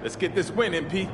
Let's get this win, MP.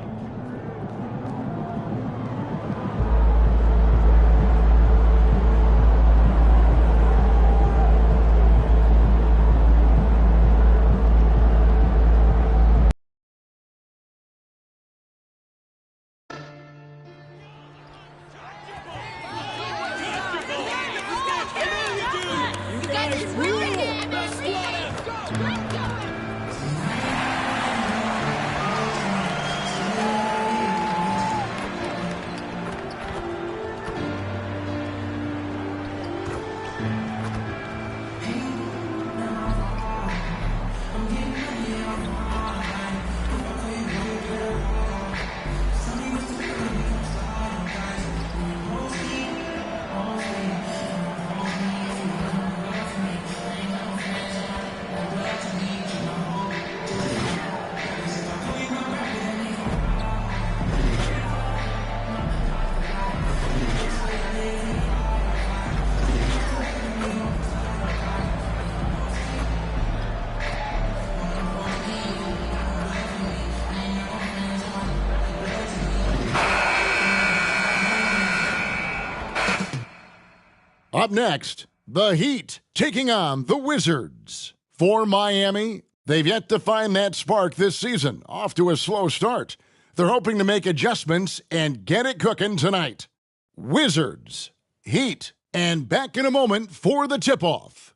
Up next, the Heat taking on the Wizards. For Miami, they've yet to find that spark this season. Off to a slow start. They're hoping to make adjustments and get it cooking tonight. Wizards, Heat, and back in a moment for the tip-off.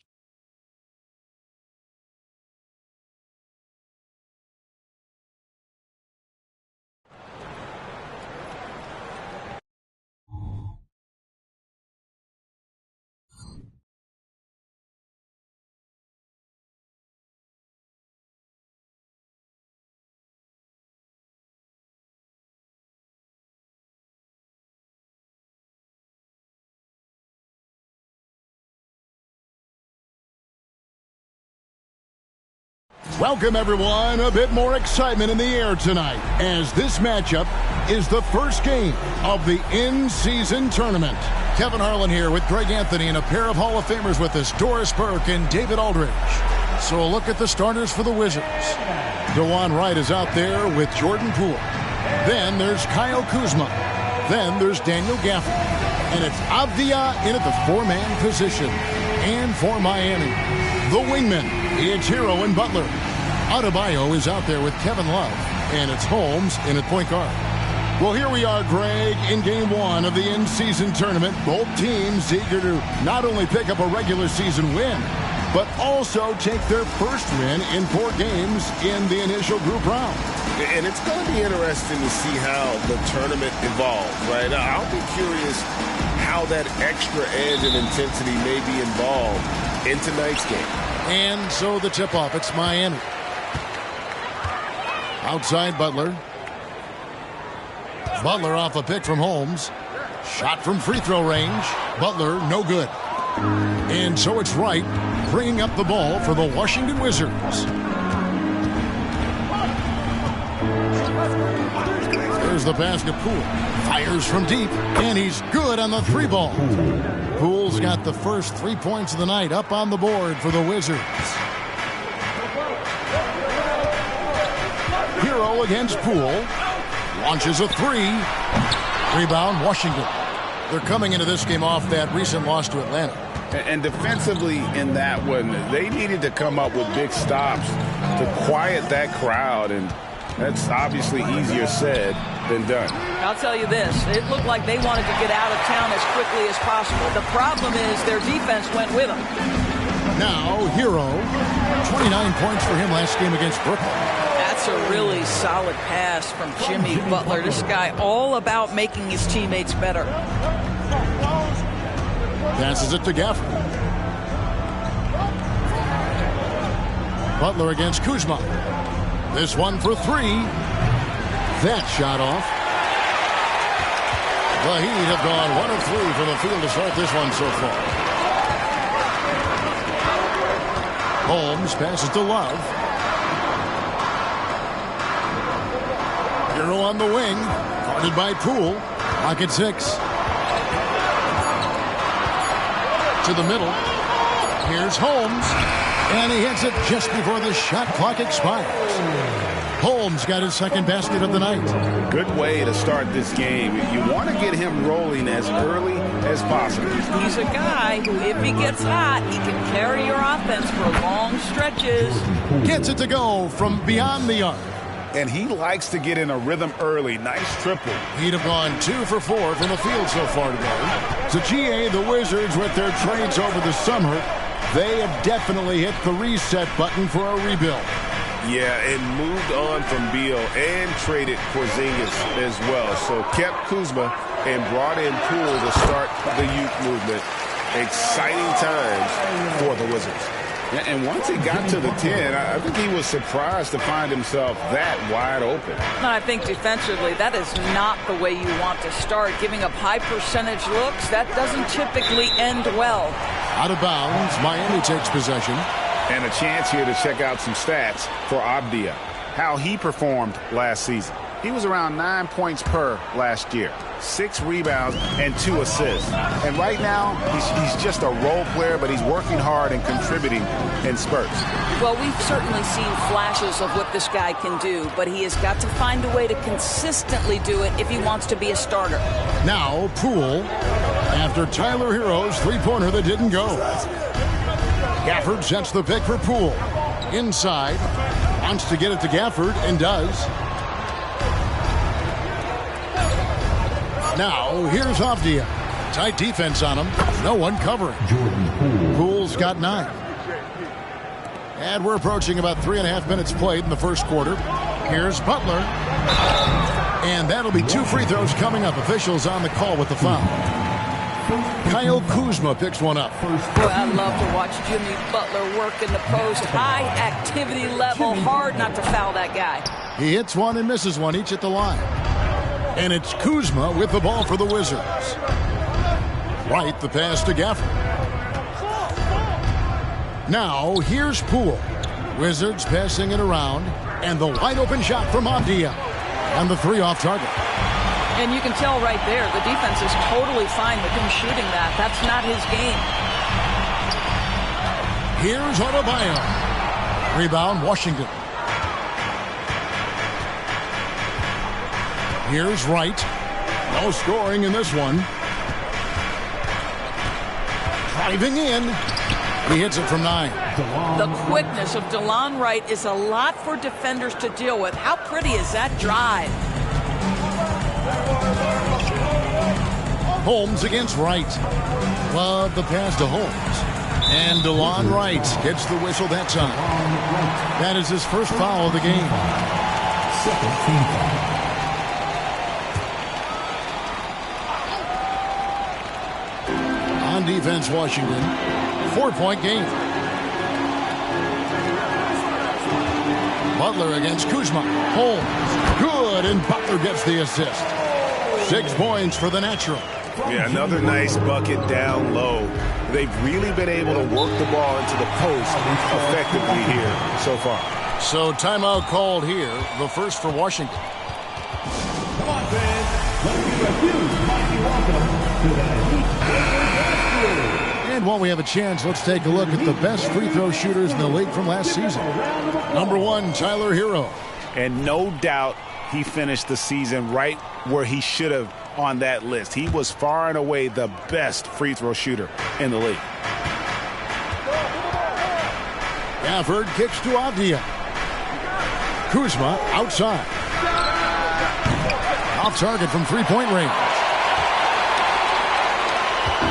Welcome, everyone. A bit more excitement in the air tonight as this matchup is the first game of the in-season tournament. Kevin Harlan here with Greg Anthony and a pair of Hall of Famers with us, Doris Burke and David Aldridge. So a look at the starters for the Wizards. DeJuan Wright is out there with Jordan Poole. Then there's Kyle Kuzma. Then there's Daniel Gafford. And it's Avdia in at the four-man position. And for Miami, the wingmen, it's Hero and Butler. Adebayo is out there with Kevin Love, and it's Holmes in at point guard. Well, here we are, Greg, in game one of the in-season tournament. Both teams eager to not only pick up a regular season win, but also take their first win in 4 games in the initial group round. And it's going to be interesting to see how the tournament evolves, right? I'll be curious how that extra edge and intensity may be involved in tonight's game. And so the tip-off, it's Miami. Outside Butler. Butler off a pick from Holmes. Shot from free throw range. Butler, no good. And so it's Wright bringing up the ball for the Washington Wizards. There's the basket. Poole fires from deep, and he's good on the 3-ball. Poole's got the first 3 points of the night up on the board for the Wizards. Hero against Poole. Launches a 3. Rebound, Washington. They're coming into this game off that recent loss to Atlanta. And defensively in that one, they needed to come up with big stops to quiet that crowd, and that's obviously easier said than done. I'll tell you this, it looked like they wanted to get out of town as quickly as possible. The problem is their defense went with them. Now, Hero, 29 points for him last game against Brooklyn. That's a really solid pass from Jimmy Butler. This guy all about making his teammates better. Passes it to Gafford. Butler against Kuzma. This one for 3. That shot off. The Heat have gone 1 of 3 from the field to start this one so far. Holmes passes to Love. Hero on the wing. Guarded by Poole. Clock at 6. To the middle. Here's Holmes. And he hits it just before the shot clock expires. Holmes got his second basket of the night. Good way to start this game. You want to get him rolling as early as possible. He's a guy who, if he gets hot, he can carry your offense for long stretches. Gets it to go from beyond the arc. And he likes to get in a rhythm early. Nice triple. He'd have gone 2 for 4 from the field so far today. So GA, the Wizards, with their trades over the summer, they have definitely hit the reset button for a rebuild. Yeah, and moved on from Beal and traded Porzingis as well. So kept Kuzma and brought in Poole to start the youth movement. Exciting times for the Wizards. And once he got to the 10, I think he was surprised to find himself that wide open. I think defensively, that is not the way you want to start. Giving up high percentage looks, that doesn't typically end well. Out of bounds, Miami takes possession. And a chance here to check out some stats for Abdia. How he performed last season. He was around 9 points per last year. 6 rebounds and 2 assists. And right now, he's just a role player, but he's working hard and contributing in spurts. Well, we've certainly seen flashes of what this guy can do, but he has got to find a way to consistently do it if he wants to be a starter. Now, Poole, after Tyler Hero's three-pointer that didn't go. Gafford sets the pick for Poole. Inside, wants to get it to Gafford, and does. Now, here's Avdia. Tight defense on him. No one covering. Poole's got 9. And we're approaching about 3.5 minutes played in the first quarter. Here's Butler. And that'll be 2 free throws coming up. Officials on the call with the foul. Kyle Kuzma picks one up. Boy, I love to watch Jimmy Butler work in the post. High activity level. Hard not to foul that guy. He hits one and misses one, each at the line. And it's Kuzma with the ball for the Wizards. Right, the pass to Gafford. Now, here's Poole. Wizards passing it around. And the wide open shot from Avdia. And the 3 off target. And you can tell right there, the defense is totally fine with him shooting that. That's not his game. Here's Adebayo. Rebound, Washington. Here's Wright. No scoring in this one. Driving in. He hits it from 9. The quickness of DeLon Wright is a lot for defenders to deal with. How pretty is that drive? Holmes against Wright. Love the pass to Holmes. And DeLon Wright gets the whistle that time. That is his first foul of the game. Second team foul. On defense, Washington. 4-point game. Butler against Kuzma. Holmes. Good, and Butler gets the assist. 6 points for the natural. Yeah, another nice bucket down low. They've really been able to work the ball into the post effectively here so far. So timeout called here, the first for Washington. Come on, fans. Let's give a huge mighty welcome to the Heat. And while we have a chance, let's take a look at the best free throw shooters in the league from last season. Number 1, Tyler Hero. And no doubt he finished the season right where he should have on that list. He was far and away the best free throw shooter in the league. Gafford kicks to Avdia. Kuzma outside. Off target from 3-point range.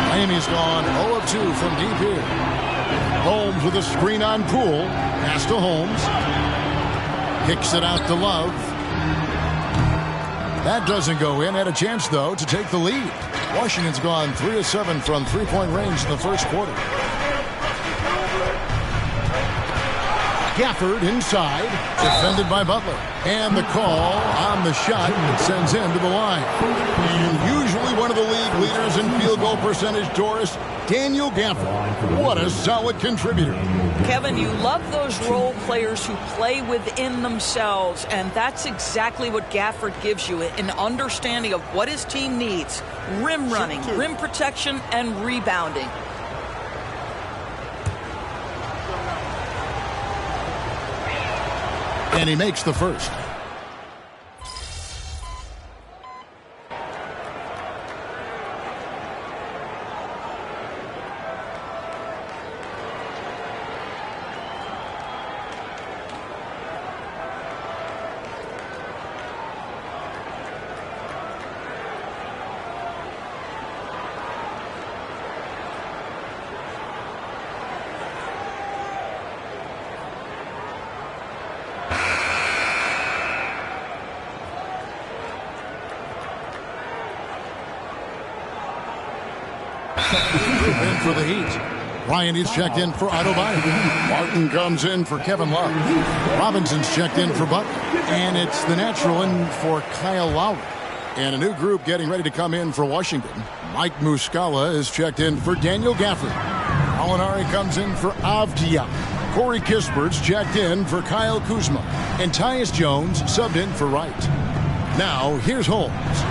Miami's gone 0 of 2 from deep here. Holmes with a screen on Poole. Pass to Holmes. Kicks it out to Love. That doesn't go in. Had a chance, though, to take the lead. Washington's gone 3 of 7 from 3-point range in the first quarter. Gafford inside, defended by Butler. And the call on the shot that sends him to the line. And usually one of the league leaders in field goal percentage, Doris, Daniel Gafford. What a solid contributor. Kevin, you love those role players who play within themselves, and that's exactly what Gafford gives you, an understanding of what his team needs. Rim running, rim protection, and rebounding. And he makes the first. In for the Heat. Bryant is checked in for Adebayo. Martin comes in for Kevin Love. Robinson's checked in for Butler. And it's the natural in for Kyle Lowry. And a new group getting ready to come in for Washington. Mike Muscala is checked in for Daniel Gafford. Gallinari comes in for Avdia. Corey Kispert's checked in for Kyle Kuzma. And Tyus Jones subbed in for Wright. Now, here's Holmes.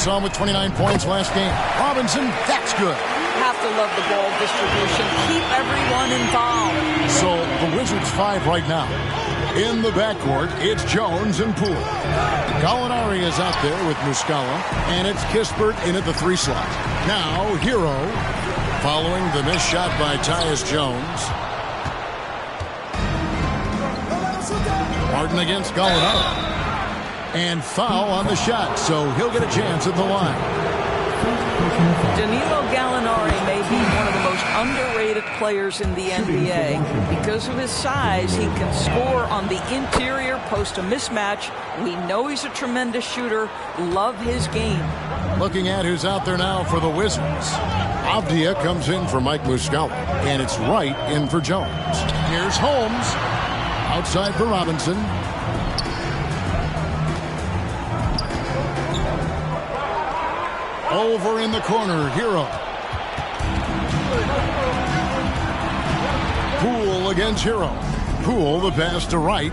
Saw him with 29 points last game. Robinson, that's good. Have to love the ball distribution. Keep everyone involved. So the Wizards 5 right now. In the backcourt, it's Jones and Poole. Gallinari is out there with Muscala, and it's Kispert in at the 3 slot. Now, Hero, following the missed shot by Tyus Jones. Martin against Gallinari. And foul on the shot, so he'll get a chance at the line. Danilo Gallinari may be one of the most underrated players in the NBA. Because of his size, he can score on the interior, post a mismatch. We know he's a tremendous shooter. Love his game. Looking at who's out there now for the Wizards. Avdia comes in for Mike Muscala, and it's Wright in for Jones. Here's Holmes. Outside for Robinson. Over in the corner, Hero. Poole against Hero. Poole the pass to Wright.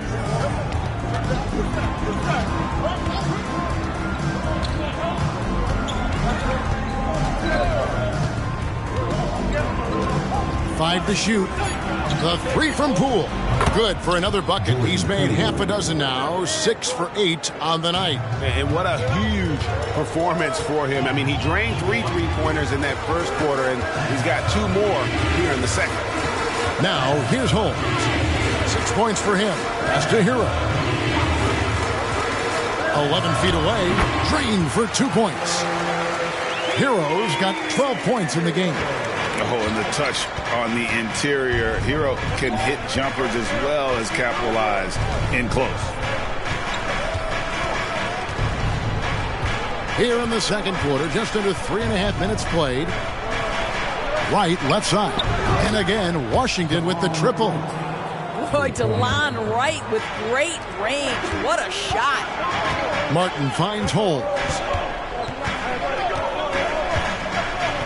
Five to shoot. The 3 from Poole. Good for another bucket. He's made half a dozen now. 6 for 8 on the night. And what a huge performance for him. I mean, he drained 3 3-pointers in that first quarter, and he's got 2 more here in the second. Now, here's Holmes. 6 points for him. Pass to Hero. 11 feet away. Drained for 2 points. Hero's got 12 points in the game. Oh, and the touch on the interior. Hero can hit jumpers as well as capitalize in close. Here in the second quarter, just under 3.5 minutes played. Wright, left side. And again, Washington with the triple. Boy, DeLon Wright with great range. What a shot. Martin finds Holmes.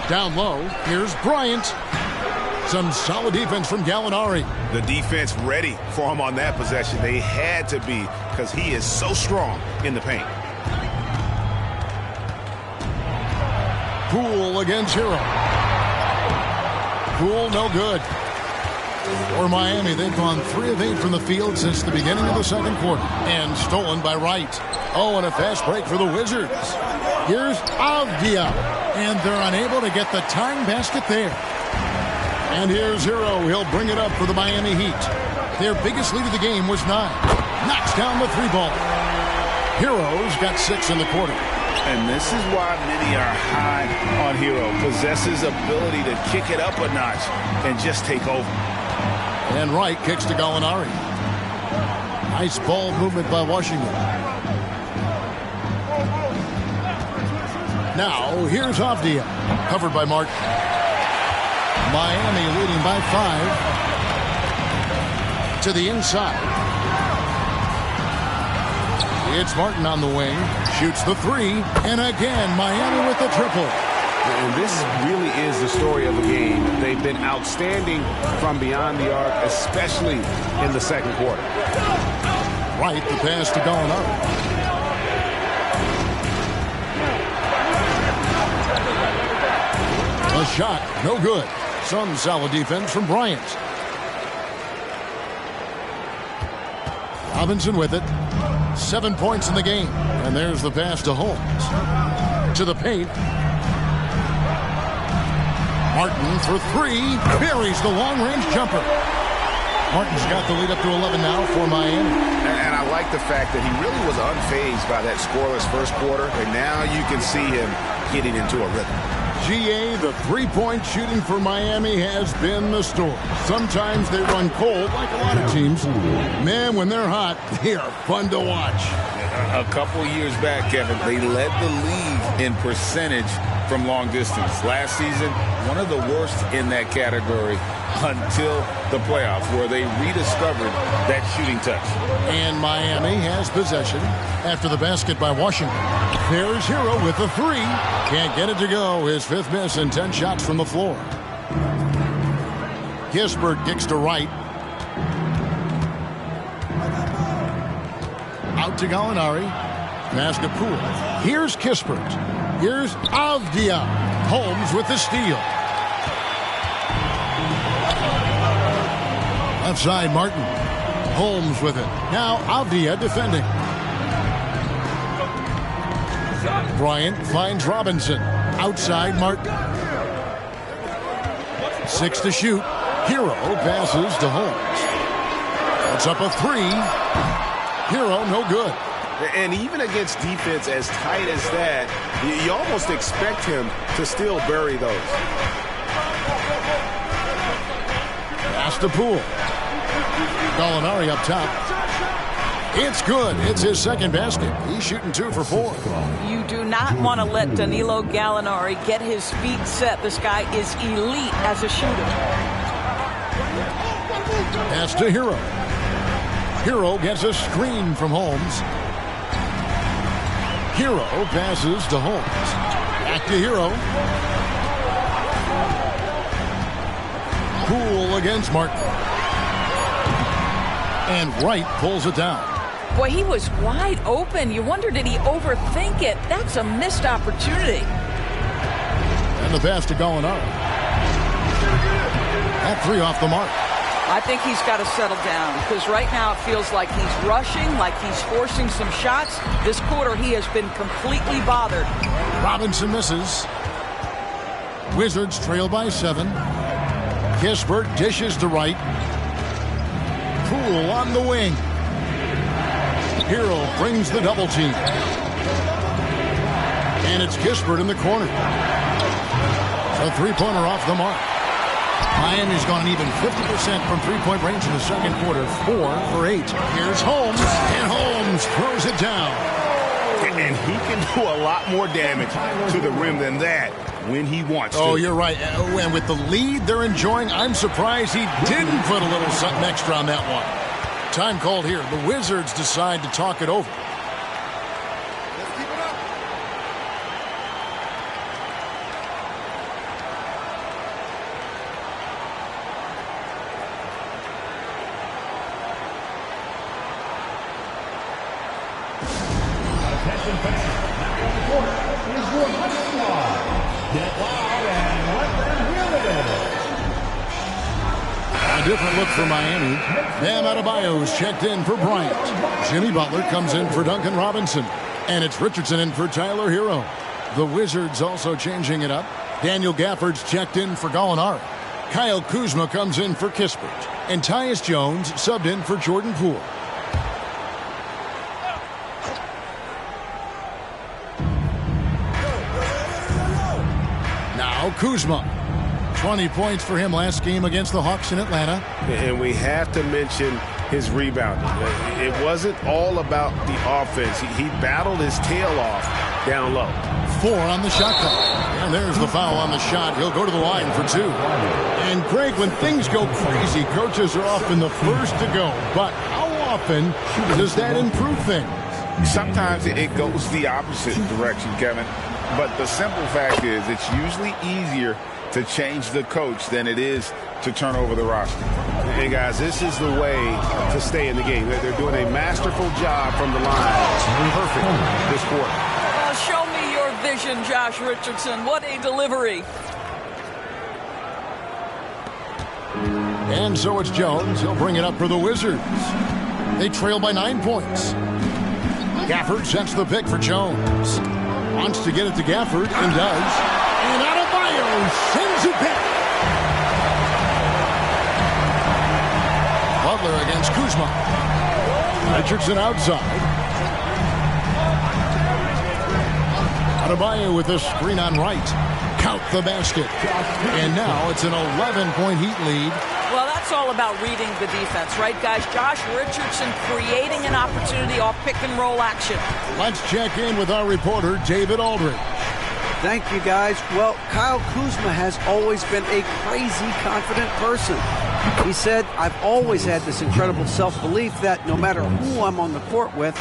Down low, here's Bryant. Some solid defense from Gallinari. The defense ready for him on that possession. They had to be, because he is so strong in the paint. Poole against Hero. Poole no good. For Miami, they've gone 3 of 8 from the field since the beginning of the second quarter. And stolen by Wright. Oh, and a fast break for the Wizards. Here's Avdia. And they're unable to get the tying basket there. And here's Hero. He'll bring it up for the Miami Heat. Their biggest lead of the game was 9. Knocks down the 3-ball. Hero's got 6 in the quarter. And this is why many are high on Hero. Possesses ability to kick it up a notch and just take over. And Wright kicks to Gallinari. Nice ball movement by Washington. Now, here's Avdia. Covered by Martin. Miami leading by 5. To the inside. It's Martin on the wing. Shoots the 3. And again, Miami with the triple. And this really is the story of the game. They've been outstanding from beyond the arc, especially in the second quarter. Wright, the pass to Gallinari. A shot, no good. Some solid defense from Bryant. Robinson with it. 7 points in the game. And there's the pass to Holmes. To the paint. Martin for three. Buries the long-range jumper. Martin's got the lead up to 11 now for Miami. And I like the fact that he really was unfazed by that scoreless first quarter. And now you can see him getting into a rhythm. GA, the three-point shooting for Miami has been the story. Sometimes they run cold, like a lot of teams. Man, when they're hot, they are fun to watch. A couple years back, Kevin, they led the league in percentage from long distance. Last season, one of the worst in that category until the playoffs, where they rediscovered that shooting touch. And Miami has possession after the basket by Washington. There's Hero with the three. Can't get it to go. His fifth miss and 10 shots from the floor. Kispert kicks to right. Out to Gallinari. Pass to Poole. Here's Kispert. Here's Avdia. Holmes with the steal. Left side, Martin. Holmes with it. Now Avdia defending. Bryant finds Robinson. Outside, Martin. 6 to shoot. Hero passes to Holmes. It's up a three. Hero, no good. And even against defense as tight as that, you almost expect him to still bury those. Pass to Poole. Gallinari up top. It's good. It's his second basket. He's shooting 2 for 4. You do not want to let Danilo Gallinari get his feet set. This guy is elite as a shooter. Pass to Hero. Hero gets a screen from Holmes. Hero passes to Holmes. Back to Hero. Poole against Martin. And Wright pulls it down. Boy, he was wide open. You wonder, did he overthink it? That's a missed opportunity. And the pass to Gallinari. That three off the mark. I think he's got to settle down because right now it feels like he's rushing, like he's forcing some shots. This quarter he has been completely bothered. Robinson misses. Wizards trail by 7. Kispert dishes to right. Poole on the wing. Hero brings the double team. And it's Kispert in the corner. A three-pointer off the mark. Miami's gone even 50% from three-point range in the second quarter. 4 for 8. Here's Holmes. And Holmes throws it down. And he can do a lot more damage to the rim than that when he wants to. Oh, you're right. And with the lead they're enjoying, I'm surprised he didn't put a little something extra on that one. Time called here. The Wizards decide to talk it over. Let's keep it up. Attention fans, now on the court is your high squad. Get loud and let them hear it. A different look for Miami. Bam Adebayo's checked in for Bryant. Jimmy Butler comes in for Duncan Robinson. And it's Richardson in for Tyler Hero. The Wizards also changing it up. Daniel Gafford's checked in for Gallinari. Kyle Kuzma comes in for Kispert. And Tyus Jones subbed in for Jordan Poole. Now Kuzma. 20 points for him last game against the Hawks in Atlanta. And we have to mention his rebounding. It wasn't all about the offense. He battled his tail off down low. 4 on the shot clock. And there's the foul on the shot. He'll go to the line for 2. And Greg, when things go crazy, coaches are often the first to go. But how often does that improve things? Sometimes it goes the opposite direction, Kevin. But the simple fact is it's usually easier to change the coach than it is to turn over the roster. Hey, guys, this is the way to stay in the game. They're doing a masterful job from the line. Perfect this quarter. Show me your vision, Josh Richardson. What a delivery. And so it's Jones. He'll bring it up for the Wizards. They trail by 9 points. Gafford sets the pick for Jones. Wants to get it to Gafford and does. And Adebayo sends it back. Butler against Kuzma. Richardson outside. Adebayo with the screen on right. Count the basket. And now it's an 11-point Heat lead. Well, that's all about reading the defense, right, guys? Josh Richardson creating an opportunity off pick-and-roll action. Let's check in with our reporter, David Aldridge. Thank you, guys. Well, Kyle Kuzma has always been a crazy confident person. He said, I've always had this incredible self-belief that no matter who I'm on the court with,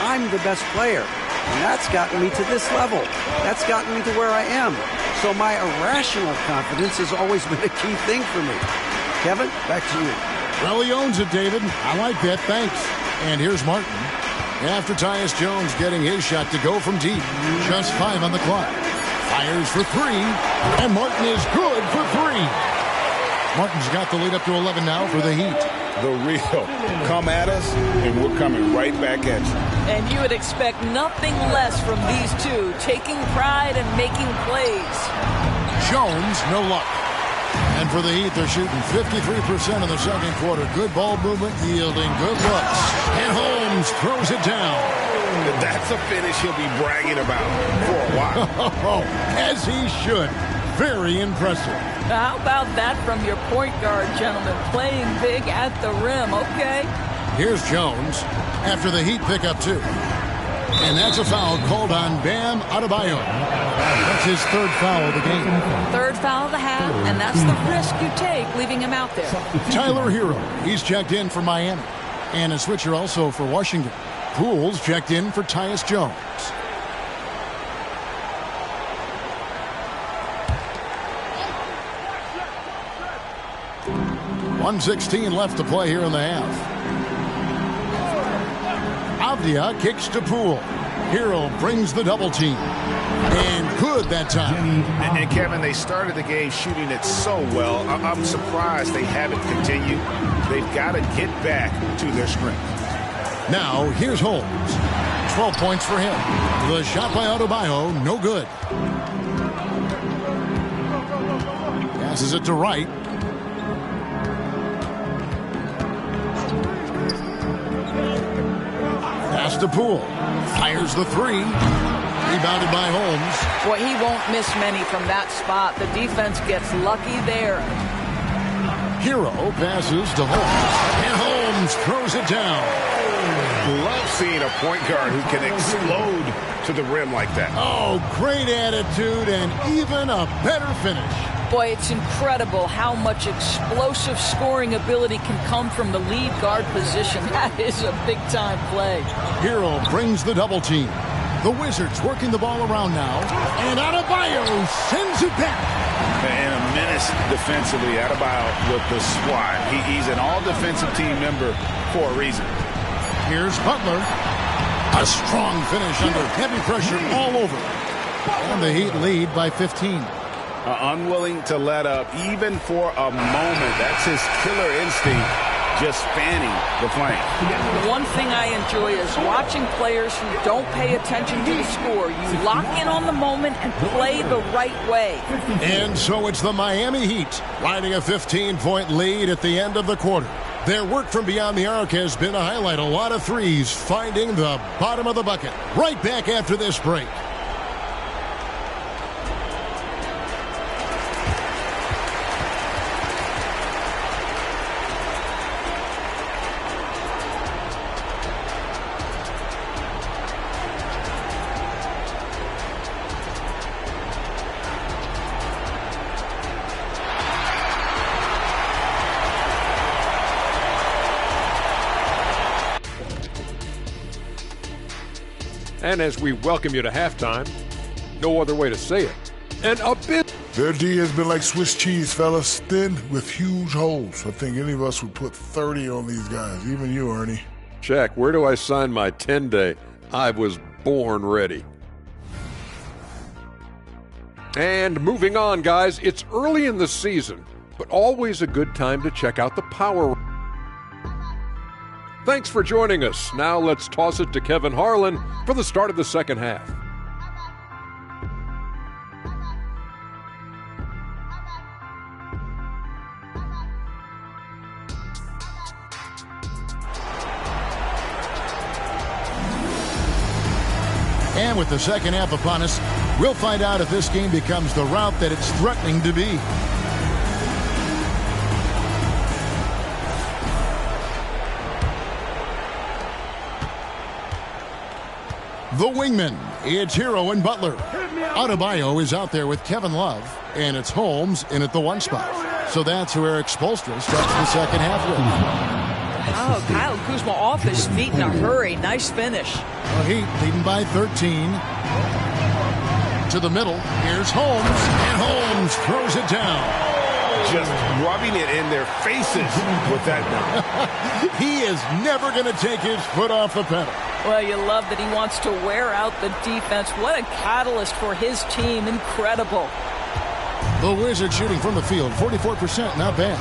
I'm the best player. And that's gotten me to this level. That's gotten me to where I am. So my irrational confidence has always been a key thing for me. Kevin, back to you. Well, he owns it, David. I like that. Thanks. And here's Martin. After Tyus Jones getting his shot to go from deep. Just 5 on the clock. Fires for 3. And Martin is good for 3. Martin's got the lead up to 11 now for the Heat. The real. Come at us, and we're coming right back at you. And you would expect nothing less from these two, taking pride and making plays. Jones, no luck. And for the Heat, they're shooting 53% in the second quarter. Good ball movement, yielding good looks. And Holmes throws it down. That's a finish he'll be bragging about for a while. As he should. Very impressive. How about that from your point guard, gentlemen? Playing big at the rim, okay? Here's Jones after the Heat pick up 2. And that's a foul called on Bam Adebayo. That's his 3rd foul of the game. 3rd foul of the half, and that's the risk you take leaving him out there. Tyler Hero, he's checked in for Miami. And a switcher also for Washington. Pools checked in for Tyus Jones. 1:16 left to play here in the half. Avdia kicks to Poole. Hero brings the double team. And good that time. And Kevin, they started the game shooting it so well. I'm surprised they haven't continued. They've got to get back to their strength. Now, here's Holmes. 12 points for him. The shot by Adebayo, no good. Passes it to Wright. Pass to Poole. Fires the 3. Rebounded by Holmes. Boy, he won't miss many from that spot. The defense gets lucky there. Hero passes to Holmes. And Holmes throws it down. Love seeing a point guard who can explode to the rim like that. Oh, great attitude and even a better finish. Boy, it's incredible how much explosive scoring ability can come from the lead guard position. That is a big-time play. Hero brings the double team. The Wizards working the ball around now. And Adebayo sends it back. And a menace defensively. Adebayo with the swat. He's an all-defensive team member for a reason. Here's Butler. A strong finish under heavy pressure all over. And the Heat lead by 15. Unwilling to let up even for a moment. That's his killer instinct, just fanning the flame. One thing I enjoy is watching players who don't pay attention to the score. You lock in on the moment and play the right way. And so it's the Miami Heat riding a 15-point lead at the end of the quarter. Their work from beyond the arc has been a highlight. A lot of threes finding the bottom of the bucket. Right back after this break. And as we welcome you to halftime, no other way to say it, and a bit. Their D has been like Swiss cheese, fellas, thin with huge holes. I think any of us would put 30 on these guys, even you, Ernie. Check, where do I sign my 10-day? I was born ready. And moving on, guys, it's early in the season, but always a good time to check out the power. Thanks for joining us. Now let's toss it to Kevin Harlan for the start of the second half. And with the second half upon us, we'll find out if this game becomes the route that it's threatening to be. The wingman, it's Hero and Butler. Adebayo is out there with Kevin Love, and it's Holmes in at the one spot. So that's who Eric Spoelstra starts the second half with. Oh, Kyle Kuzma off his feet in a hurry. Nice finish. The Heat leading by 13. To the middle, here's Holmes, and Holmes throws it down. Just rubbing it in their faces with that one. He is never going to take his foot off the pedal. Well, you love that he wants to wear out the defense. What a catalyst for his team. Incredible. The Wizards shooting from the field, 44%, not bad.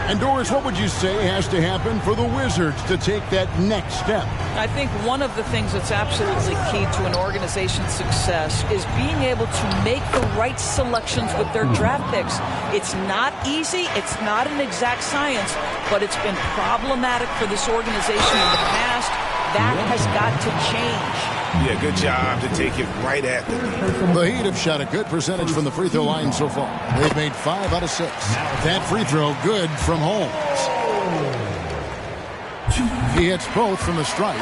And Doris, what would you say has to happen for the Wizards to take that next step? I think one of the things that's absolutely key to an organization's success is being able to make the right selections with their draft picks. It's not easy, it's not an exact science, but it's been problematic for this organization in the past. That has got to change. Yeah, good job to take it right at them. The Heat have shot a good percentage from the free throw line so far. They've made 5 out of 6. That free throw good from Holmes. He hits both from the stripe.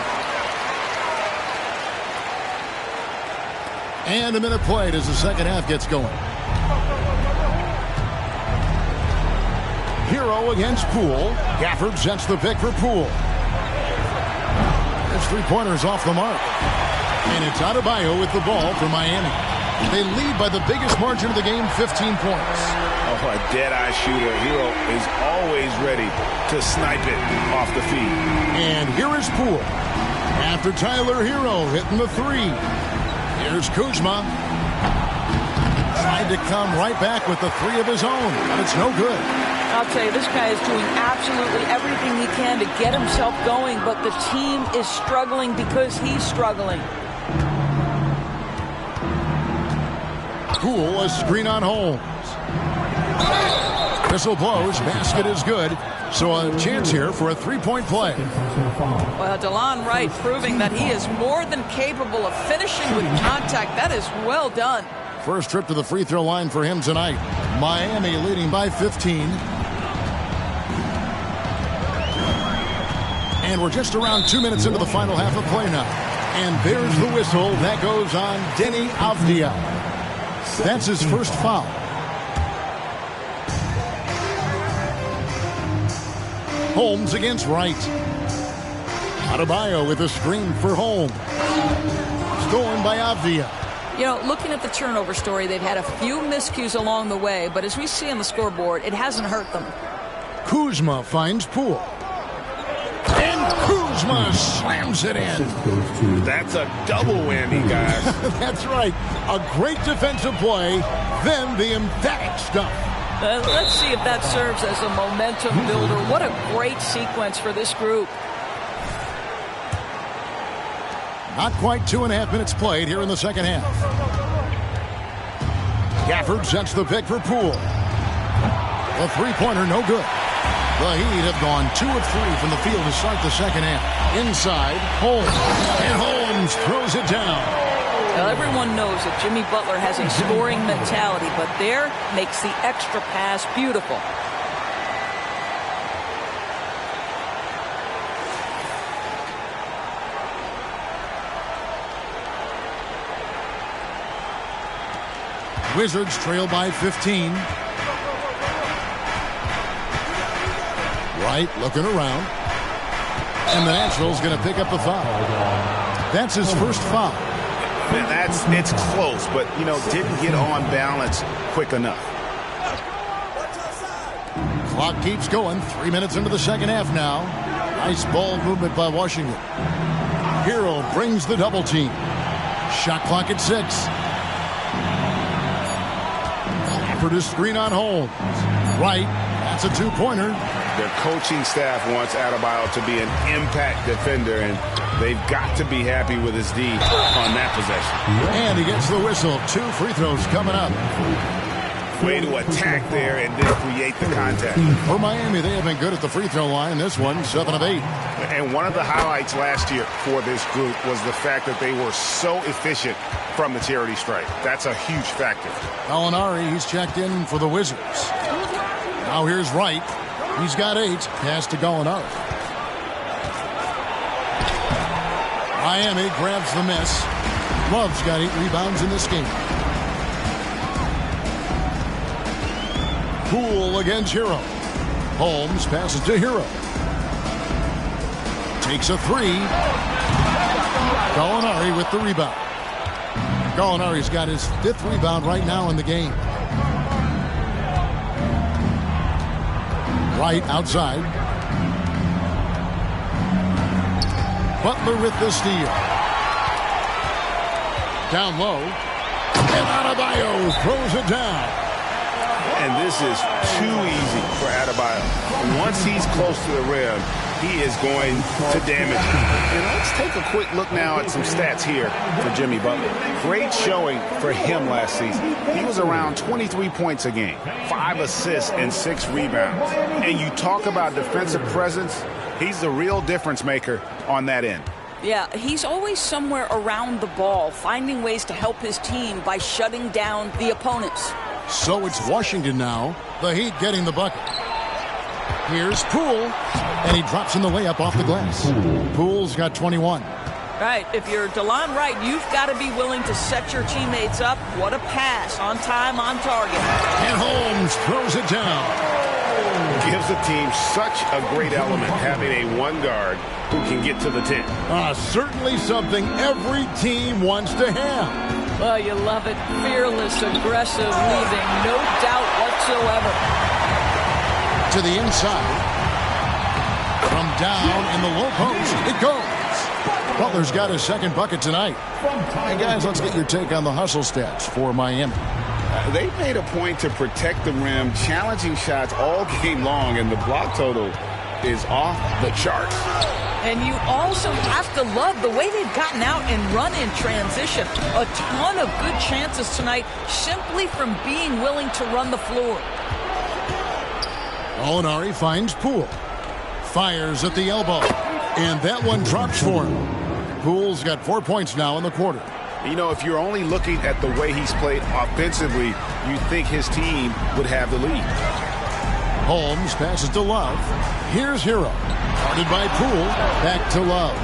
And a minute played as the second half gets going. Hero against Poole. Gafford sets the pick for Poole. There's 3-pointers off the mark. And it's Adebayo with the ball for Miami. They lead by the biggest margin of the game, 15 points. Oh, a dead-eye shooter. Hero is always ready to snipe it off the feed. And here is Poole. After Tyler Hero hitting the 3. Here's Kuzma. Tried to come right back with the 3 of his own, but it's no good. I'll tell you, this guy is doing absolutely everything he can to get himself going, but the team is struggling because he's struggling. Poole, a screen on Holmes. Whistle blows, basket is good. So a chance here for a 3-point play. Well, DeLon Wright proving that he is more than capable of finishing with contact. That is well done. First trip to the free throw line for him tonight. Miami leading by 15. And we're just around 2 minutes into the final half of play now. And there's the whistle. That goes on Deni Avdija. That's his first foul. Holmes against Wright. Adebayo with a screen for Holmes. Stolen by Avdija. You know, looking at the turnover story, they've had a few miscues along the way, but as we see on the scoreboard, it hasn't hurt them. Kuzma finds Poole. And Kuzma slams it in. That's a double whammy, guys. That's right. A great defensive play, then the emphatic stuff. Let's see if that serves as a momentum builder. What a great sequence for this group. Not quite 2.5 minutes played here in the second half. Gafford sets the pick for Poole. A 3-pointer, no good. The Heat have gone 2 of 3 from the field to start the second half. Inside, Holmes. And Holmes throws it down. Well, everyone knows that Jimmy Butler has a scoring mentality, but there makes the extra pass beautiful. Wizards trail by 15. Wright looking around. And the Nationals going to pick up the foul. That's his first foul. It's close, but, you know, didn't get on balance quick enough. Clock keeps going. 3 minutes into the second half now. Nice ball movement by Washington. Hero brings the double team. Shot clock at 6. After the screen on Holmes. Wright, that's a 2-pointer. Their coaching staff wants Adebayo to be an impact defender, and they've got to be happy with his D on that possession. And he gets the whistle. 2 free throws coming up. Way to attack there and then create the contact. For Miami, they have been good at the free throw line. This one, 7 of 8. And one of the highlights last year for this group was the fact that they were so efficient from the charity stripe. That's a huge factor. Gallinari, he's checked in for the Wizards. Now here's Wright. He's got 8. Pass to Gallinari. Miami grabs the miss. Love's got 8 rebounds in this game. Poole against Hero. Holmes passes to Hero. Takes a 3. Gallinari with the rebound. Gallinari's got his 5th rebound right now in the game. Right outside. Butler with the steal. Down low. And Adebayo throws it down. And this is too easy for Adebayo. Once he's close to the rim, he is going to damage it. And let's take a quick look now at some stats here for Jimmy Butler. Great showing for him last season. He was around 23 points a game, 5 assists, and 6 rebounds. And you talk about defensive presence, he's the real difference maker on that end. Yeah, he's always somewhere around the ball, finding ways to help his team by shutting down the opponents. So it's Washington now. The Heat getting the bucket. Here's Poole, and he drops in the layup off the glass. Poole's got 21. Right, if you're DeLon Wright, you've got to be willing to set your teammates up. What a pass, on time, on target. And Holmes throws it down. Gives the team such a great element, having a one guard who can get to the 10. Certainly something every team wants to have. Well, you love it. Fearless, aggressive, leaving no doubt whatsoever. To the inside. From down in the low post. It goes. Butler's got his 2nd bucket tonight. Hey, guys, let's get your take on the hustle stats for Miami. They've made a point to protect the rim, challenging shots all game long, and the block total is off the charts. And you also have to love the way they've gotten out and run in transition. A ton of good chances tonight simply from being willing to run the floor. Gallinari finds Poole. Fires at the elbow. And that one drops for him. Poole's got 4 points now in the quarter. You know, if you're only looking at the way he's played offensively, you'd think his team would have the lead. Holmes passes to Love. Here's Hero. Guarded by Poole. Back to Love.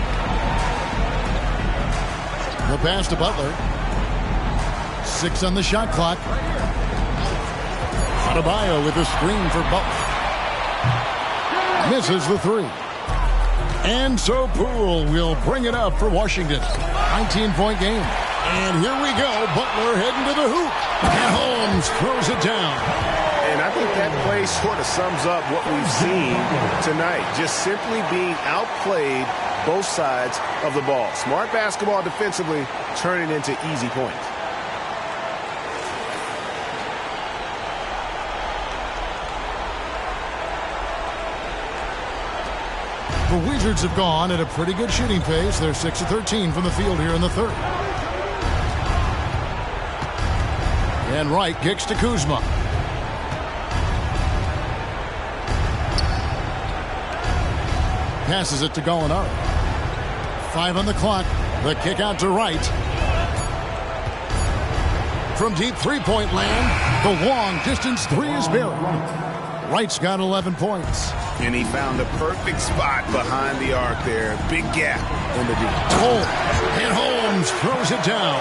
The pass to Butler. 6 on the shot clock. Adebayo with a screen for Butler. Misses the 3. And so Poole will bring it up for Washington. 19-point game. And here we go. Butler heading to the hoop. And Holmes throws it down. And I think that play sort of sums up what we've seen tonight. Just simply being outplayed both sides of the ball. Smart basketball defensively, turning into easy points. The Wizards have gone at a pretty good shooting pace. They're 6 of 13 from the field here in the 3rd. And Wright kicks to Kuzma. Passes it to Gallinari. 5 on the clock. The kick out to Wright. From deep three-point land, the long-distance 3 is buried. Wright's got 11 points. And he found the perfect spot behind the arc there. Big gap in the deep. And Holmes throws it down.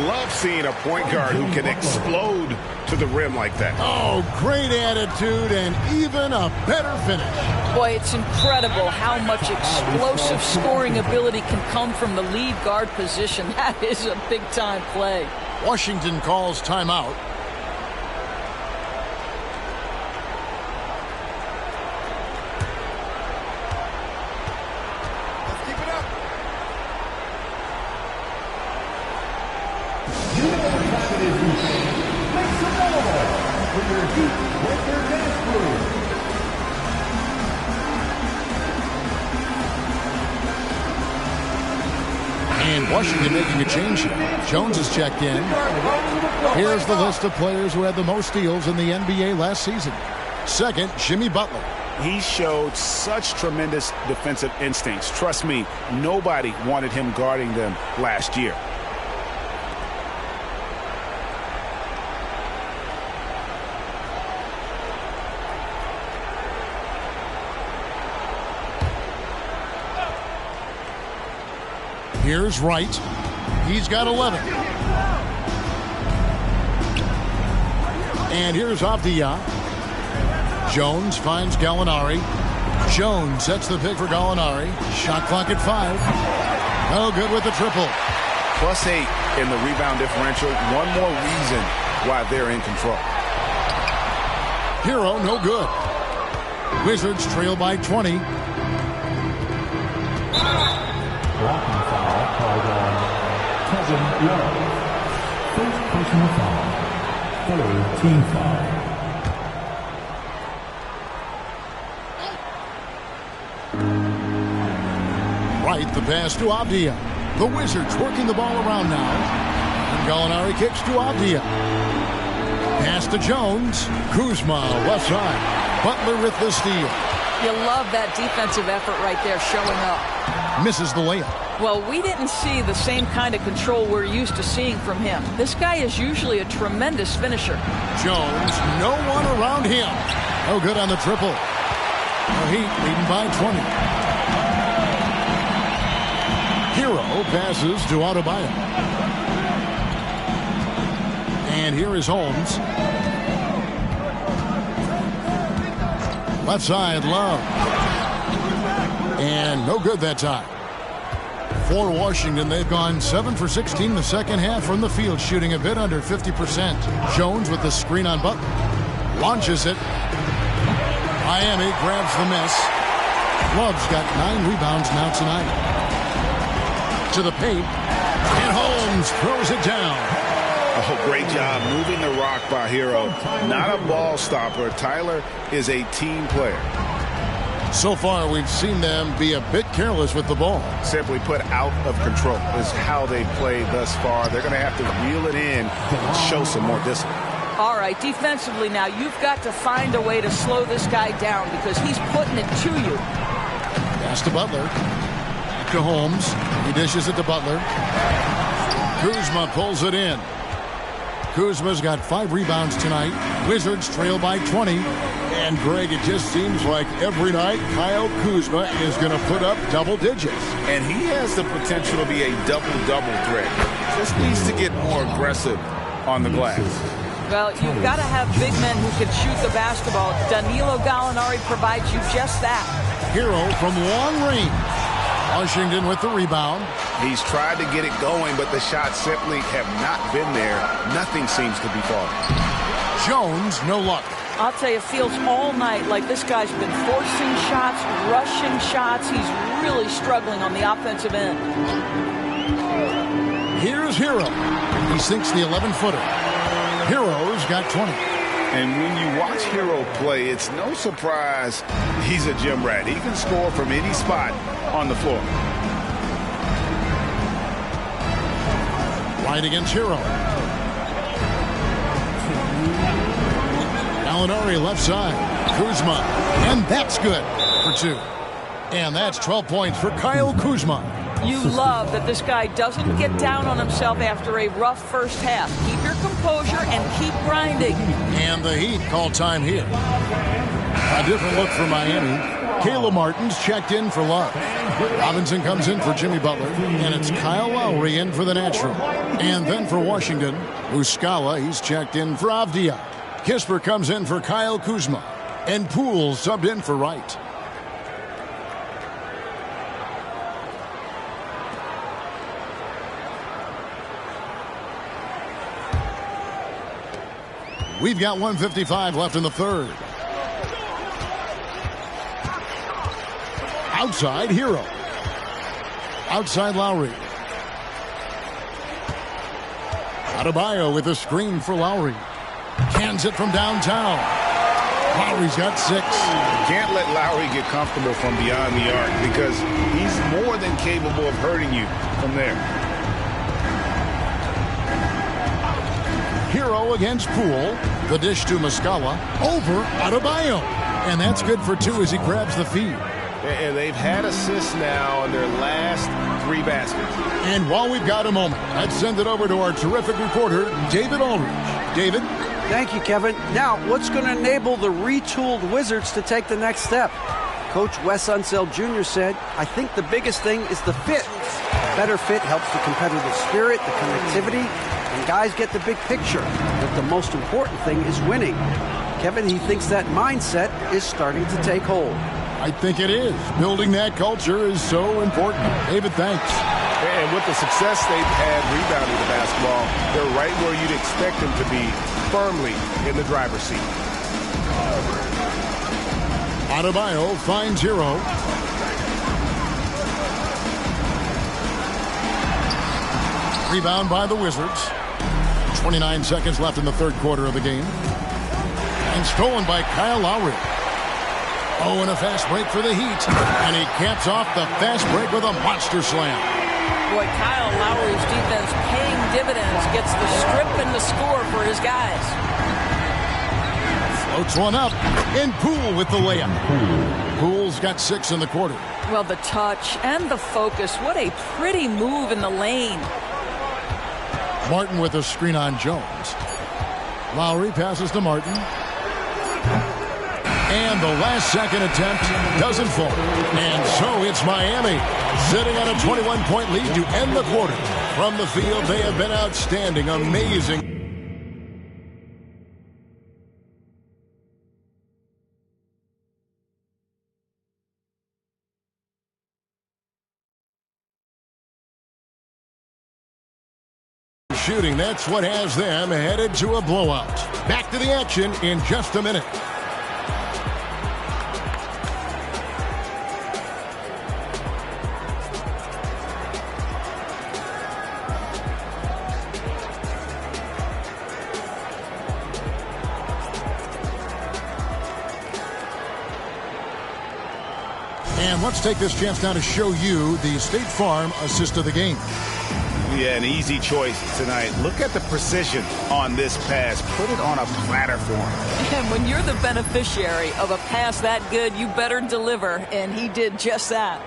Love seeing a point guard who can explode to the rim like that. Oh, great attitude and even a better finish. Boy, it's incredible how much explosive scoring ability can come from the lead guard position. That is a big-time play. Washington calls timeout. And Washington making a change here. Jones is checked in. Here's the list of players who had the most steals in the NBA last season. Second, Jimmy Butler. He showed such tremendous defensive instincts. Trust me, nobody wanted him guarding them last year. Here's Wright. He's got 11. And here's Avdia. Jones finds Gallinari. Jones sets the pick for Gallinari. Shot clock at 5. No good with the triple. +8 in the rebound differential. One more reason why they're in control. Hero, no good. Wizards trail by 20. Blocking foul called on Kevin Love. First personal foul. Third team foul. Right, the pass to Avdia. The Wizards working the ball around now. And Gallinari kicks to Avdia. Pass to Jones. Kuzma, left side. Butler with the steal. You love that defensive effort right there showing up. Misses the layup. Well, we didn't see the same kind of control we're used to seeing from him. This guy is usually a tremendous finisher. Jones, no one around him. No good on the triple. The Heat leading by 20. Hero passes to Adebayo. And here is Holmes. Left side, Love. And no good that time. For Washington, they've gone 7 for 16 the second half from the field, shooting a bit under 50%. Jones with the screen on Butler. Launches it. Miami grabs the miss. Love's got 9 rebounds now tonight. To the paint. And Holmes throws it down. Oh, great job moving the rock by Hero. Not a ball stopper. Tyler is a team player. So far, we've seen them be a bit careless with the ball. Simply put, out of control is how they played thus far. They're going to have to reel it in and show some more discipline. All right, defensively now, you've got to find a way to slow this guy down because he's putting it to you. Pass to Butler. Back to Holmes. He dishes it to Butler. Kuzma pulls it in. Kuzma's got 5 rebounds tonight. Wizards trail by 20. And, Greg, it just seems like every night Kyle Kuzma is going to put up double digits. And he has the potential to be a double-double threat. Just needs to get more aggressive on the glass. Well, you've got to have big men who can shoot the basketball. Danilo Gallinari provides you just that. Hero from long range. Washington with the rebound. He's tried to get it going, but the shots simply have not been there. Nothing seems to be falling. Jones, no luck. I'll tell you, it feels all night like this guy's been forcing shots, rushing shots. He's really struggling on the offensive end. Here's Hero. He sinks the 11-footer. Hero's got 20. And when you watch Hero play, it's no surprise he's a gym rat. He can score from any spot on the floor. Right against Hero. Gallinari left side. Kuzma. And that's good for 2. And that's 12 points for Kyle Kuzma. You love that this guy doesn't get down on himself after a rough first half. Keep your composure and keep grinding. And the Heat call time here. A different look for Miami. Kayla Martin's checked in for Love. Robinson comes in for Jimmy Butler. And it's Kyle Lowry in for the natural. And then for Washington, Muscala, he's checked in for Avdia. Kisper comes in for Kyle Kuzma. And Poole subbed in for Wright. We've got 1:55 left in the third. Outside, Hero. Outside, Lowry. Adebayo with a screen for Lowry. Cans it from downtown. Lowry's got 6. Can't let Lowry get comfortable from beyond the arc because he's more than capable of hurting you from there. Hero against Poole. The dish to Muscala. Over Adebayo. And that's good for 2 as he grabs the feed. And they've had assists now on their last 3 baskets. And while we've got a moment, let's send it over to our terrific reporter, David Aldridge. David? Thank you, Kevin. Now, what's going to enable the retooled Wizards to take the next step? Coach Wes Unseld Jr. said, I think the biggest thing is the fit. Better fit helps the competitive spirit, the connectivity, and guys get the big picture. But the most important thing is winning. Kevin, he thinks that mindset is starting to take hold. I think it is. Building that culture is so important. David, thanks. And with the success they've had rebounding the basketball, they're right where you'd expect them to be, firmly in the driver's seat. Adebayo finds Hero. Rebound by the Wizards. 29 seconds left in the third quarter of the game. And stolen by Kyle Lowry. Oh, and a fast break for the Heat. And he caps off the fast break with a monster slam. Boy, Kyle Lowry's defense paying dividends, gets the strip and the score for his guys. Floats one up. And Poole with the layup. Poole's got 6 in the quarter. Well, the touch and the focus. What a pretty move in the lane. Martin with a screen on Jones. Lowry passes to Martin. And the last second attempt doesn't fall. And so it's Miami sitting on a 21-point lead to end the quarter. From the field, they have been outstanding, amazing. Shooting, that's what has them headed to a blowout. Back to the action in just a minute. And let's take this chance now to show you the State Farm assist of the game. Yeah, an easy choice tonight. Look at the precision on this pass. Put it on a platter for him. And when you're the beneficiary of a pass that good, you better deliver. And he did just that.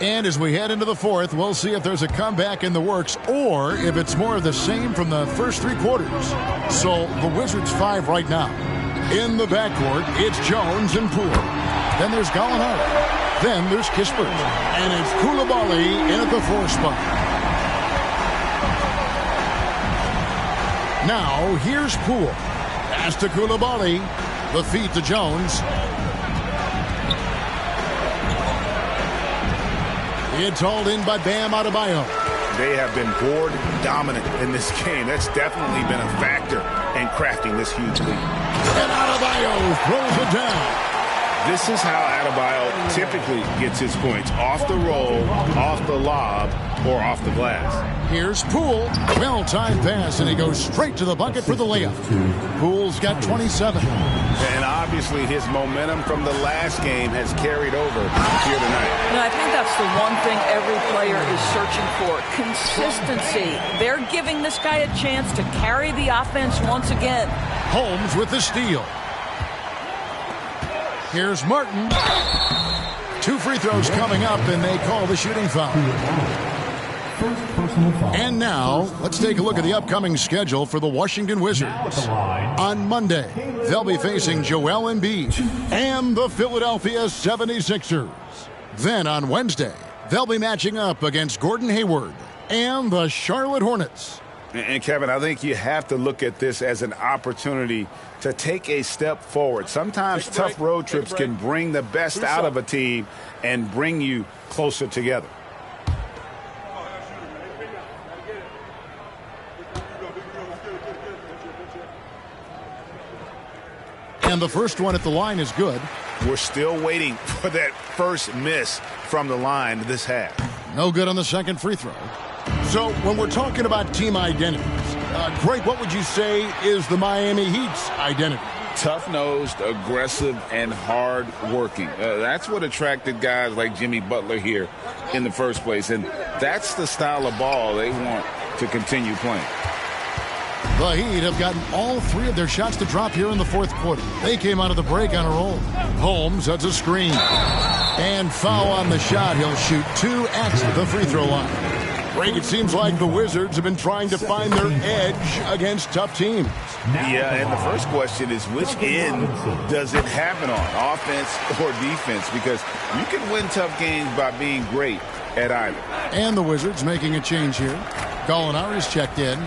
And as we head into the fourth, we'll see if there's a comeback in the works or if it's more of the same from the first 3 quarters. So the Wizards 5 right now. In the backcourt, it's Jones and Poole. Then there's Gallinari. Then there's Kispert. And it's Coulibaly in at the 4 spot. Now here's Poole. Pass to Coulibaly. The feed to Jones. It's hauled in by Bam Adebayo. They have been board dominant in this game. That's definitely been a factor in crafting this huge lead. And Adebayo throws it down. This is how Adebayo typically gets his points. Off the roll, off the lob, or off the glass. Here's Poole. Well-timed pass, and he goes straight to the bucket for the layup. Poole's got 27. And obviously his momentum from the last game has carried over here tonight. And I think that's the one thing every player is searching for. Consistency. They're giving this guy a chance to carry the offense once again. Holmes with the steal. Here's Martin. 2 free throws coming up, and they call the shooting foul. And now, let's take a look at the upcoming schedule for the Washington Wizards. On Monday, they'll be facing Joel Embiid and the Philadelphia 76ers. Then on Wednesday, they'll be matching up against Gordon Hayward and the Charlotte Hornets. And Kevin, I think you have to look at this as an opportunity to take a step forward. Sometimes tough road trips can bring the best out of a team and bring you closer together. And the first one at the line is good. We're still waiting for that first miss from the line this half. No good on the second free throw. So when we're talking about team identities, Greg, what would you say is the Miami Heat's identity? Tough-nosed, aggressive, and hard-working. That's what attracted guys like Jimmy Butler here in the first place, and that's the style of ball they want to continue playing. The Heat have gotten all 3 of their shots to drop here in the fourth quarter. They came out of the break on a roll. Holmes has a screen. And foul on the shot. He'll shoot 2 at the free throw line. Greg, it seems like the Wizards have been trying to find their edge against tough teams. Yeah, and the first question is, which end does it happen on, offense or defense? Because you can win tough games by being great at either. And the Wizards making a change here. Gallinari's checked in.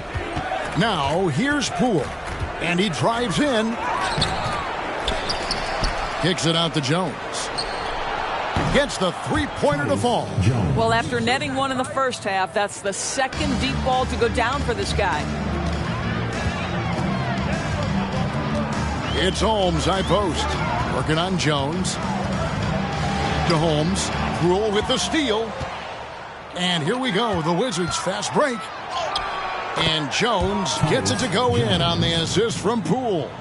Now, here's Poole. And he drives in. Kicks it out to Jones. Gets the three-pointer to fall. Well, after netting one in the first half, that's the second deep ball to go down for this guy. It's Holmes, high post. Working on Jones. To Holmes. Rule with the steal. And here we go, the Wizards' fast break. And Jones gets it to go in on the assist from Poole.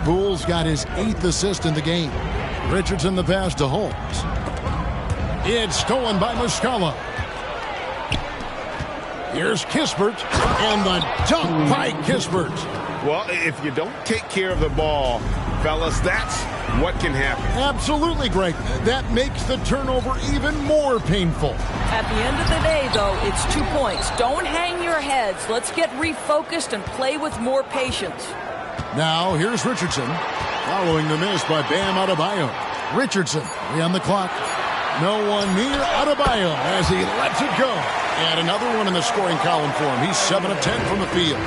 Poole's got his 8th assist in the game. Richardson the pass to Holmes. It's stolen by Muscala. Here's Kispert, and the dunk by Kispert. Well, if you don't take care of the ball, fellas, that's what can happen. Absolutely, Greg. That makes the turnover even more painful. At the end of the day, though, it's 2 points. Don't hang your heads. Let's get refocused and play with more patience. Now, here's Richardson. Following the miss by Bam Adebayo. Richardson, 3 on the clock. No one near Adebayo as he lets it go. And another one in the scoring column for him. He's 7 of 10 from the field.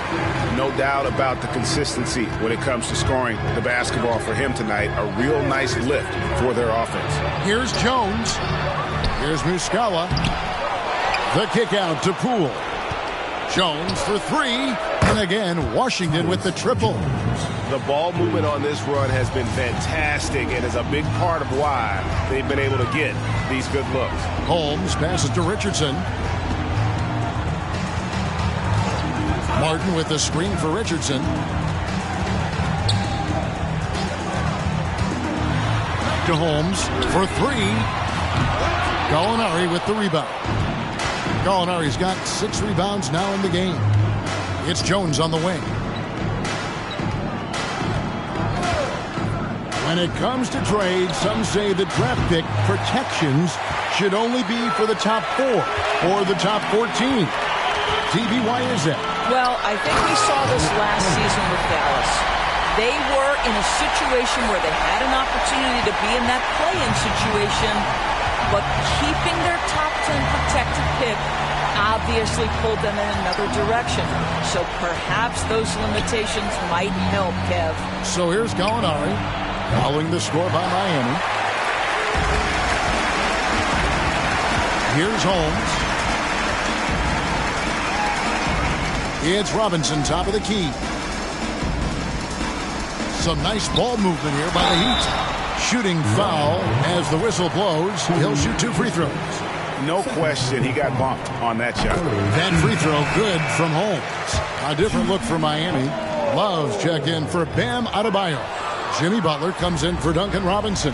No doubt about the consistency when it comes to scoring the basketball for him tonight. A real nice lift for their offense. Here's Jones. Here's Muscala. The kick out to Poole. Jones for 3. And again, Washington with the triple. The ball movement on this run has been fantastic and is a big part of why they've been able to get these good looks. Holmes passes to Richardson. Martin with the screen for Richardson. To Holmes for 3. Gallinari with the rebound. Gallinari's got 6 rebounds now in the game. It's Jones on the wing. When it comes to trade, some say the draft pick protections should only be for the top 4 or the top 14. TV, why is that? Well, I think we saw this last season with Dallas. They were in a situation where they had an opportunity to be in that play-in situation, but keeping their top 10 protected pick obviously pulled them in another direction. So perhaps those limitations might help, Kev. So here's Gallinari. Following the score by Miami. Here's Holmes. It's Robinson, top of the key. Some nice ball movement here by the Heat. Shooting foul as the whistle blows. He'll shoot 2 free throws. No question, he got bumped on that shot. That free throw good from Holmes. A different look for Miami. Love's checked in for Bam Adebayo. Jimmy Butler comes in for Duncan Robinson.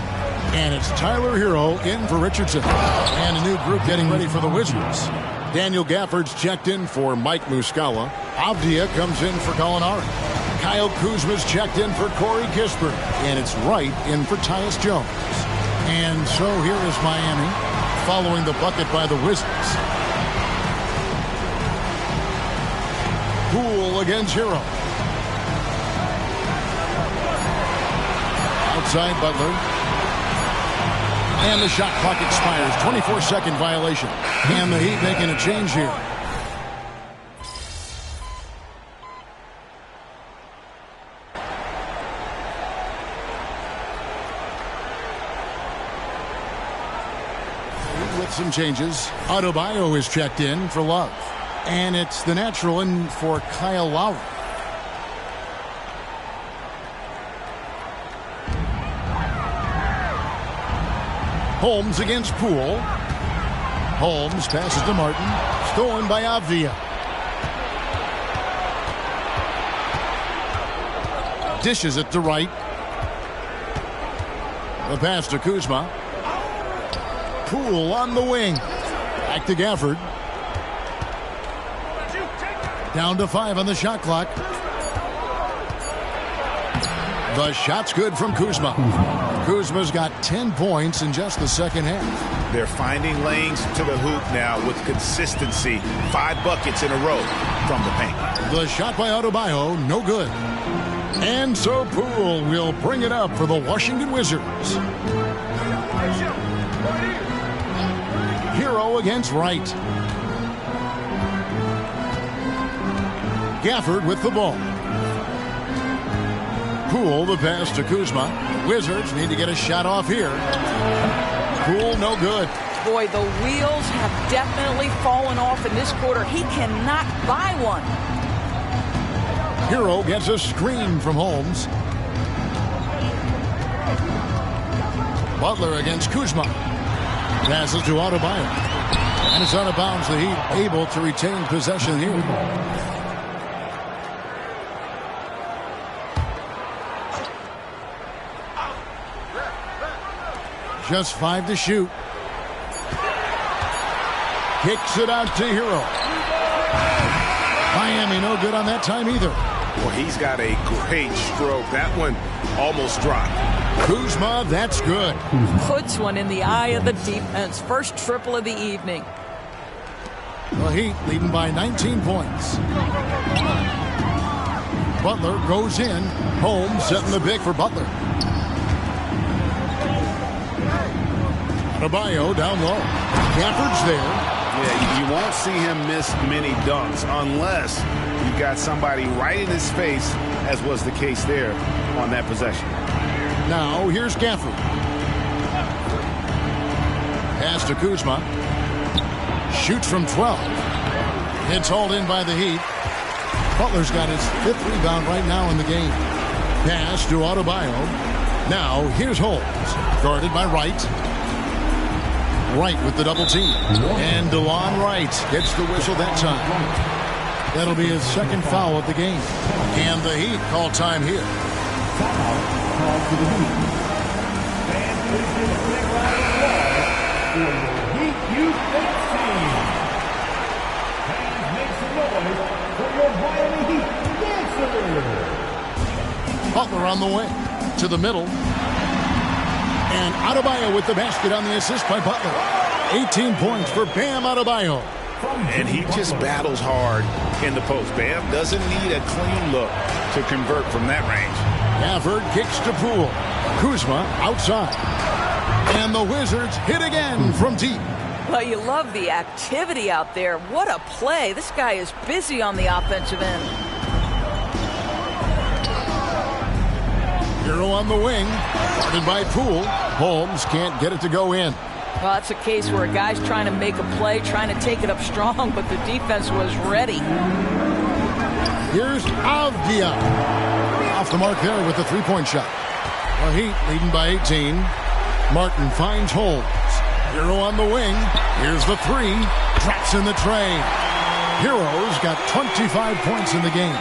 And it's Tyler Hero in for Richardson. And a new group getting ready for the Wizards. Daniel Gafford's checked in for Mike Muscala. Avdia comes in for Gallinari. Kyle Kuzma's checked in for Corey Kispert. And it's Wright in for Tyus Jones. And so here is Miami following the bucket by the Wizards. Poole against Hero. Outside Butler. And the shot clock expires. 24-second violation. And the Heat making a change here. With some changes. Adebayo is checked in for Love. And it's the natural in for Kyle Lowry. Holmes against Poole. Holmes passes to Martin. Stolen by Avdia. Dishes it to Wright. The pass to Kuzma. Poole on the wing. Back to Gafford. Down to 5 on the shot clock. The shot's good from Kuzma. Kuzma's got 10 points in just the second half. They're finding lanes to the hoop now with consistency. 5 buckets in a row from the paint. The shot by Adebayo, no good. And so Poole will bring it up for the Washington Wizards. Hero against Wright. Gafford with the ball. Poole, the pass to Kuzma. Wizards need to get a shot off here. Poole, no good. Boy, the wheels have definitely fallen off in this quarter. He cannot buy one. Hero gets a screen from Holmes. Butler against Kuzma. Passes to Adebayo. And it's out of bounds. The Heat able to retain possession here. Just 5 to shoot. Kicks it out to Hero. Miami no good on that time either. Well, he's got a great stroke. That one almost dropped. Kuzma, that's good. Puts one in the eye of the defense. First triple of the evening. The Heat leading by 19 points. Butler goes in. Holmes setting the big for Butler. Adebayo down low. Gafford's there. Yeah, you won't see him miss many dunks unless you've got somebody right in his face, as was the case there on that possession. Now here's Gafford. Pass to Kuzma. Shoots from 12. It's hauled in by the Heat. Butler's got his 5th rebound right now in the game. Pass to Adebayo. Now here's Holmes. Guarded by Wright. Wright with the double team. And DeLon Wright gets the whistle that time. That'll be his 2nd foul of the game. And the Heat call time here. Butler on the wing. To the middle. And Adebayo with the basket on the assist by Butler. 18 points for Bam Adebayo. And he just battles hard in the post. Bam doesn't need a clean look to convert from that range. Gafford kicks to Poole. Kuzma outside. And the Wizards hit again from deep. Well, you love the activity out there. What a play. This guy is busy on the offensive end. Hero on the wing. Guarded by Poole. Holmes can't get it to go in. Well, that's a case where a guy's trying to make a play, trying to take it up strong, but the defense was ready. Here's Avdia. Off the mark there with the 3-point shot. The Heat leading by 18. Martin finds Holmes. Hero on the wing. Here's the 3. Drops in the tray. Hero's got 25 points in the game.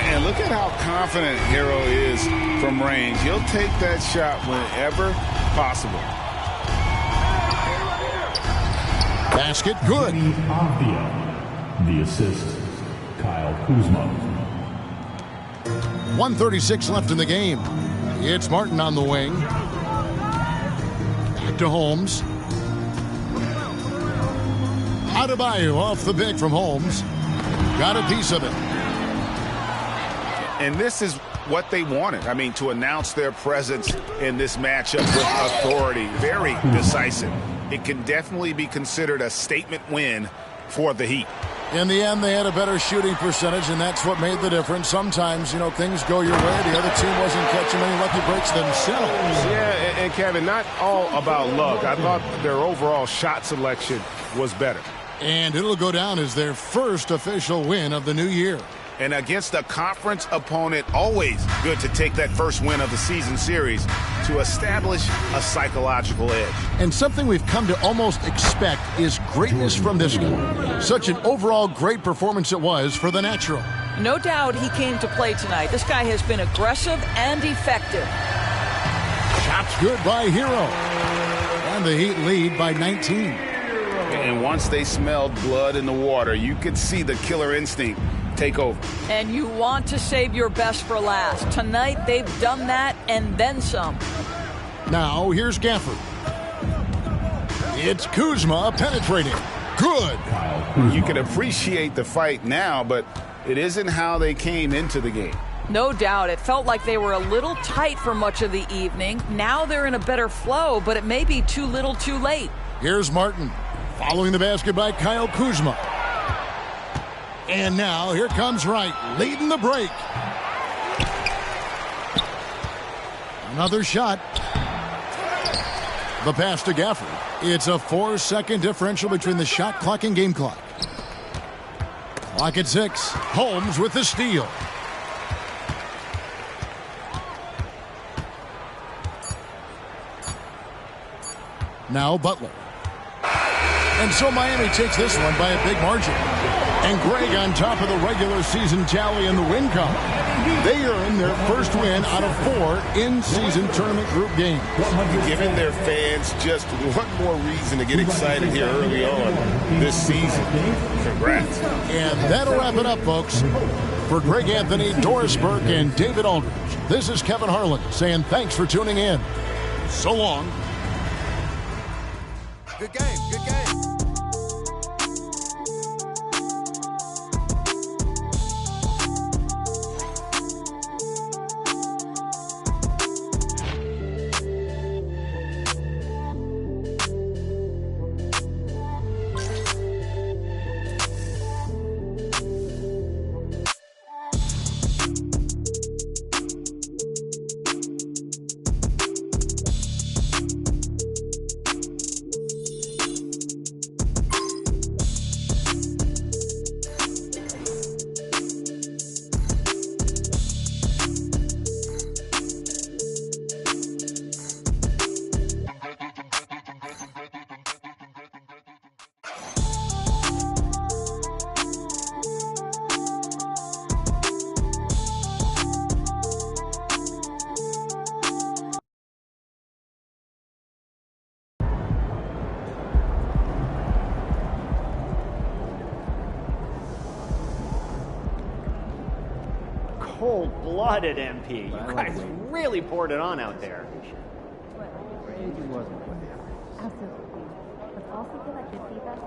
And look at how confident Hero is from range. He'll take that shot whenever possible. Basket good. The assist, Kyle Kuzma. 1:36 left in the game. It's Martin on the wing. Back to Holmes. Adebayo off the pick from Holmes. Got a piece of it. And this is what they wanted. I mean, to announce their presence in this matchup with authority. Very decisive. It can definitely be considered a statement win for the Heat. In the end, they had a better shooting percentage, and that's what made the difference. Sometimes, things go your way. The other team wasn't catching many lucky breaks themselves. Yeah, and Kevin, not all about luck. I thought their overall shot selection was better. And it'll go down as their first official win of the new year. And against a conference opponent, always good to take that first win of the season series to establish a psychological edge. And something we've come to almost expect is greatness from this guy. Such an overall great performance it was for the Natural. No doubt he came to play tonight. This guy has been aggressive and effective. Shots good by Hero. And the Heat lead by 19. And once they smelled blood in the water, you could see the killer instinct take over. And you want to save your best for last. Tonight, they've done that and then some. Now, here's Gafford. It's Kuzma penetrating. Good. You can appreciate the fight now, but it isn't how they came into the game. No doubt. It felt like they were a little tight for much of the evening. Now they're in a better flow, but it may be too little too late. Here's Martin. Following the basket by Kyle Kuzma. And now here comes Wright, leading the break. Another shot. The pass to Gafford. It's a 4-second differential between the shot clock and game clock. Clock at 6. Holmes with the steal. Now Butler. And so Miami takes this one by a big margin. And Greg on top of the regular season tally in the win column. They earn their first win out of 4 in-season tournament group games. Giving their fans just one more reason to get excited here early on this season. Congrats. And that'll wrap it up, folks. For Greg Anthony, Doris Burke, and David Aldridge, this is Kevin Harlan saying thanks for tuning in. So long. Good game, good game. Cold-blooded MP. You guys really poured it on out there. Absolutely. But also feel like the feedback